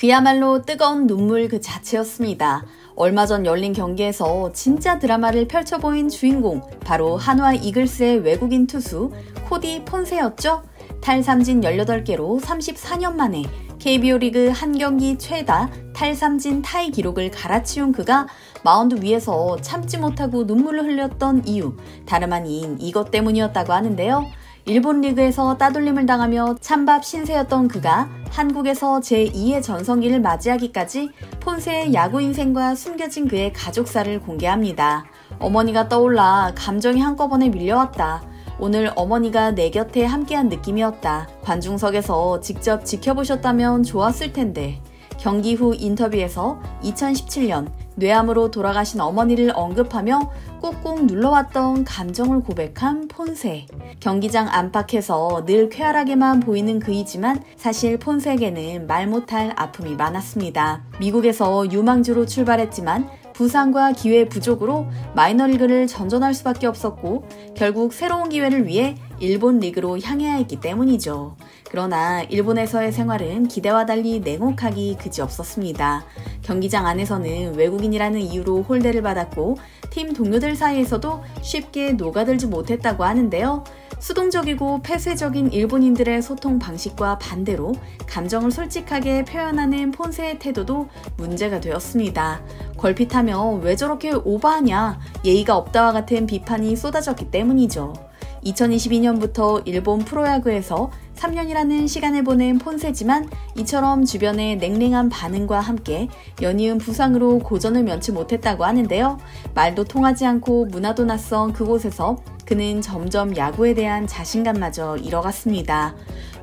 그야말로 뜨거운 눈물 그 자체였습니다. 얼마 전 열린 경기에서 진짜 드라마를 펼쳐보인 주인공, 바로 한화 이글스의 외국인 투수 코디 폰세였죠. 탈삼진 18개로 34년 만에 KBO 리그 한 경기 최다 탈삼진 타이 기록을 갈아치운 그가 마운드 위에서 참지 못하고 눈물을 흘렸던 이유, 다름 아닌 이것 때문이었다고 하는데요. 일본 리그에서 따돌림을 당하며 찬밥 신세였던 그가 한국에서 제2의 전성기를 맞이하기까지 폰세의 야구 인생과 숨겨진 그의 가족사를 공개합니다. 어머니가 떠올라 감정이 한꺼번에 밀려왔다. 오늘 어머니가 내 곁에 함께한 느낌이었다. 관중석에서 직접 지켜보셨다면 좋았을 텐데. 경기 후 인터뷰에서 2017년 뇌암으로 돌아가신 어머니를 언급하며 꾹꾹 눌러왔던 감정을 고백한 폰세. 경기장 안팎에서 늘 쾌활하게만 보이는 그이지만 사실 폰세에게는 말 못할 아픔이 많았습니다. 미국에서 유망주로 출발했지만 부상과 기회 부족으로 마이너리그를 전전할 수밖에 없었고 결국 새로운 기회를 위해 일본 리그로 향해야 했기 때문이죠. 그러나 일본에서의 생활은 기대와 달리 냉혹하기 그지없었습니다. 경기장 안에서는 외국인이라는 이유로 홀대를 받았고 팀 동료들 사이에서도 쉽게 녹아들지 못했다고 하는데요. 수동적이고 폐쇄적인 일본인들의 소통 방식과 반대로 감정을 솔직하게 표현하는 폰세의 태도도 문제가 되었습니다. 걸핏하면 왜 저렇게 오버하냐, 예의가 없다와 같은 비판이 쏟아졌기 때문이죠. 2022년부터 일본 프로야구에서 3년이라는 시간을 보낸 폰세지만 이처럼 주변의 냉랭한 반응과 함께 연이은 부상으로 고전을 면치 못했다고 하는데요. 말도 통하지 않고 문화도 낯선 그곳에서 그는 점점 야구에 대한 자신감마저 잃어갔습니다.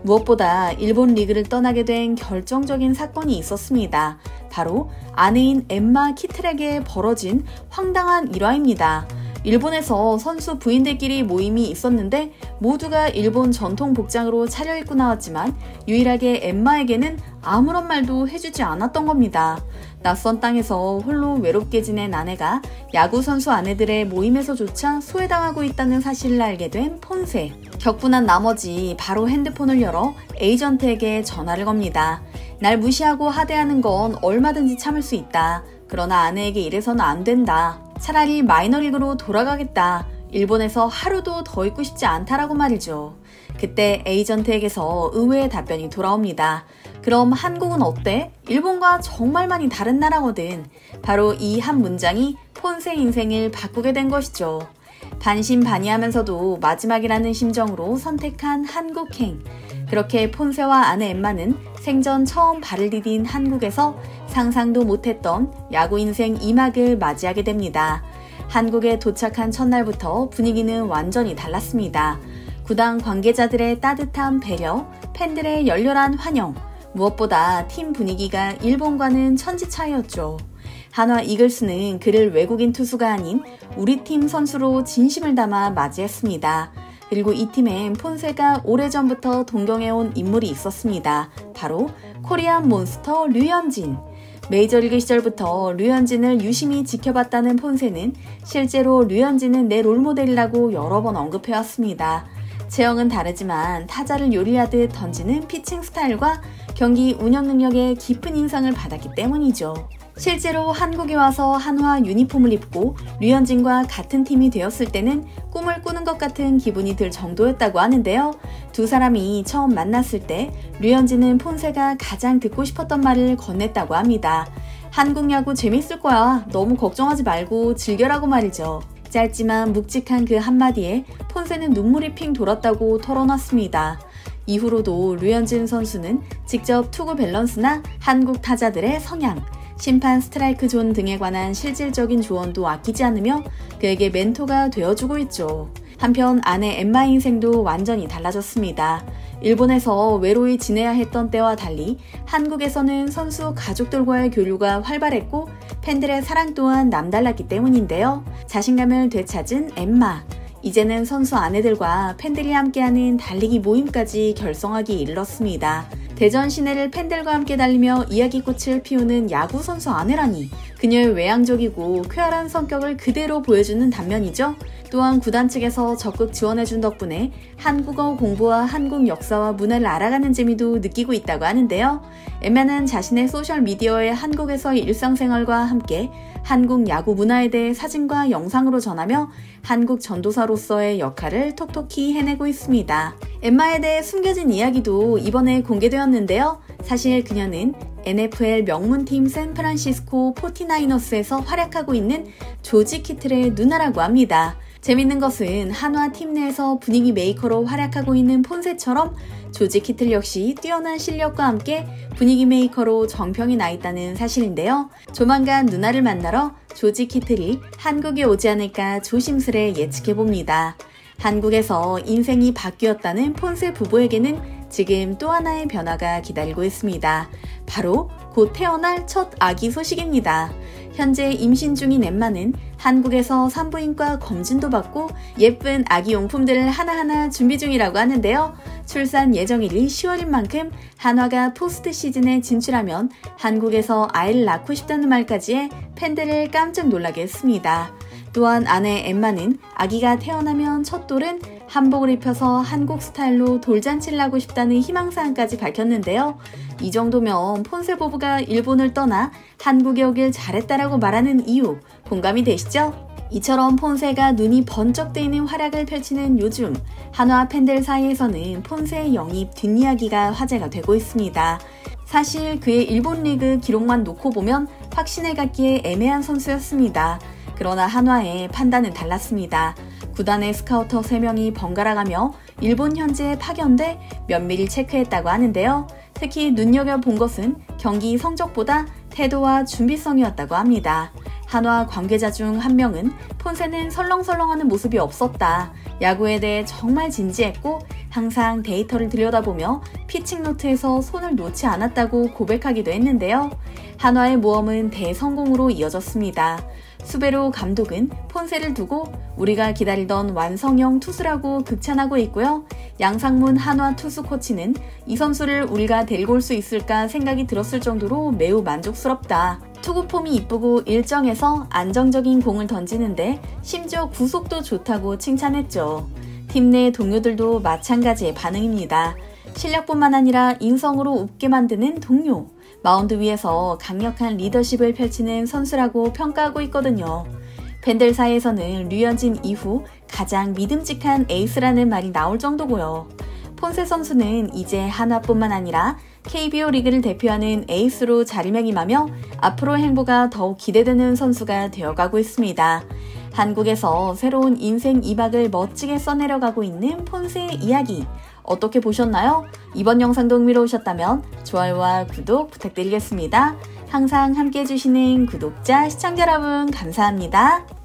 무엇보다 일본 리그를 떠나게 된 결정적인 사건이 있었습니다. 바로 아내인 엠마 키틀에게 벌어진 황당한 일화입니다. 일본에서 선수 부인들끼리 모임이 있었는데 모두가 일본 전통 복장으로 차려입고 나왔지만 유일하게 엠마에게는 아무런 말도 해주지 않았던 겁니다. 낯선 땅에서 홀로 외롭게 지낸 아내가 야구 선수 아내들의 모임에서조차 소외당하고 있다는 사실을 알게 된 폰세. 격분한 나머지 바로 핸드폰을 열어 에이전트에게 전화를 겁니다. 날 무시하고 하대하는 건 얼마든지 참을 수 있다. 그러나 아내에게 이래서는 안 된다. 차라리 마이너리그로 돌아가겠다. 일본에서 하루도 더 있고 싶지 않다라고 말이죠. 그때 에이전트에게서 의외의 답변이 돌아옵니다. 그럼 한국은 어때? 일본과 정말 많이 다른 나라거든. 바로 이 한 문장이 폰세 인생을 바꾸게 된 것이죠. 반신반의하면서도 마지막이라는 심정으로 선택한 한국행. 그렇게 폰세와 아내 엠마는 생전 처음 발을 디딘 한국에서 상상도 못했던 야구 인생 2막을 맞이하게 됩니다. 한국에 도착한 첫날부터 분위기는 완전히 달랐습니다. 구단 관계자들의 따뜻한 배려, 팬들의 열렬한 환영, 무엇보다 팀 분위기가 일본과는 천지 차이였죠. 한화 이글스는 그를 외국인 투수가 아닌 우리 팀 선수로 진심을 담아 맞이했습니다. 그리고 이 팀엔 폰세가 오래전부터 동경해온 인물이 있었습니다. 바로 코리안 몬스터 류현진. 메이저리그 시절부터 류현진을 유심히 지켜봤다는 폰세는 실제로 류현진은 내 롤모델이라고 여러 번 언급해왔습니다. 체형은 다르지만 타자를 요리하듯 던지는 피칭 스타일과 경기 운영 능력에 깊은 인상을 받았기 때문이죠. 실제로 한국에 와서 한화 유니폼을 입고 류현진과 같은 팀이 되었을 때는 꿈을 꾸는 것 같은 기분이 들 정도였다고 하는데요. 두 사람이 처음 만났을 때 류현진은 폰세가 가장 듣고 싶었던 말을 건넸다고 합니다. 한국 야구 재밌을 거야. 너무 걱정하지 말고 즐겨라고 말이죠. 짧지만 묵직한 그 한마디에 폰세는 눈물이 핑 돌았다고 털어놨습니다. 이후로도 류현진 선수는 직접 투구 밸런스나 한국 타자들의 성향, 심판 스트라이크 존 등에 관한 실질적인 조언도 아끼지 않으며 그에게 멘토가 되어주고 있죠. 한편 아내 엠마 인생도 완전히 달라졌습니다. 일본에서 외로이 지내야 했던 때와 달리 한국에서는 선수 가족들과의 교류가 활발했고 팬들의 사랑 또한 남달랐기 때문인데요. 자신감을 되찾은 엠마. 이제는 선수 아내들과 팬들이 함께하는 달리기 모임까지 결성하기 이르렀습니다. 대전 시내를 팬들과 함께 달리며 이야기꽃을 피우는 야구 선수 아내라니, 그녀의 외향적이고 쾌활한 성격을 그대로 보여주는 단면이죠. 또한 구단 측에서 적극 지원해준 덕분에 한국어 공부와 한국 역사와 문화를 알아가는 재미도 느끼고 있다고 하는데요. 엠마는 자신의 소셜미디어에 한국에서의 일상생활과 함께 한국 야구 문화에 대해 사진과 영상으로 전하며 한국 전도사로서의 역할을 톡톡히 해내고 있습니다. 엠마에 대해 숨겨진 이야기도 이번에 공개되었는데요. 사실 그녀는 NFL 명문팀 샌프란시스코 49어스에서 활약하고 있는 조지 키틀의 누나라고 합니다. 재밌는 것은 한화 팀 내에서 분위기 메이커로 활약하고 있는 폰세처럼 조지 키틀 역시 뛰어난 실력과 함께 분위기 메이커로 정평이 나 있다는 사실인데요. 조만간 누나를 만나러 조지 키틀이 한국에 오지 않을까 조심스레 예측해봅니다. 한국에서 인생이 바뀌었다는 폰세 부부에게는 지금 또 하나의 변화가 기다리고 있습니다. 바로 곧 태어날 첫 아기 소식입니다. 현재 임신 중인 엠마는 한국에서 산부인과 검진도 받고 예쁜 아기 용품들을 하나하나 준비 중이라고 하는데요. 출산 예정일이 10월인 만큼 한화가 포스트 시즌에 진출하면 한국에서 아이를 낳고 싶다는 말까지에 팬들을 깜짝 놀라게 했습니다. 또한 아내 엠마는 아기가 태어나면 첫 돌은 한복을 입혀서 한국 스타일로 돌잔치를 하고 싶다는 희망사항까지 밝혔는데요. 이 정도면 폰세 부부가 일본을 떠나 한국에 오길 잘했다라고 말하는 이유 공감이 되시죠? 이처럼 폰세가 눈이 번쩍 뜨이는 활약을 펼치는 요즘 한화 팬들 사이에서는 폰세의 영입 뒷이야기가 화제가 되고 있습니다. 사실 그의 일본 리그 기록만 놓고 보면 확신을 갖기에 애매한 선수였습니다. 그러나 한화의 판단은 달랐습니다. 구단의 스카우터 3명이 번갈아가며 일본 현지에 파견돼 면밀히 체크했다고 하는데요. 특히 눈여겨본 것은 경기 성적보다 태도와 준비성이었다고 합니다. 한화 관계자 중 한 명은 폰세는 설렁설렁하는 모습이 없었다. 야구에 대해 정말 진지했고 항상 데이터를 들여다보며 피칭 노트에서 손을 놓지 않았다고 고백하기도 했는데요. 한화의 모험은 대성공으로 이어졌습니다. 수베로 감독은 폰세를 두고 우리가 기다리던 완성형 투수라고 극찬하고 있고요. 양상문 한화 투수 코치는 이 선수를 우리가 데리고 올 수 있을까 생각이 들었을 정도로 매우 만족스럽다. 투구 폼이 이쁘고 일정해서 안정적인 공을 던지는데 심지어 구속도 좋다고 칭찬했죠. 팀 내 동료들도 마찬가지의 반응입니다. 실력뿐만 아니라 인성으로 웃게 만드는 동료, 마운드 위에서 강력한 리더십을 펼치는 선수라고 평가하고 있거든요. 팬들 사이에서는 류현진 이후 가장 믿음직한 에이스라는 말이 나올 정도고요. 폰세 선수는 이제 한화뿐만 아니라 KBO 리그를 대표하는 에이스로 자리매김하며 앞으로의 행보가 더욱 기대되는 선수가 되어가고 있습니다. 한국에서 새로운 인생 2박을 멋지게 써내려가고 있는 폰세의 이야기 어떻게 보셨나요? 이번 영상도 흥미로우셨다면 좋아요와 구독 부탁드리겠습니다. 항상 함께 해주시는 구독자, 시청자 여러분 감사합니다.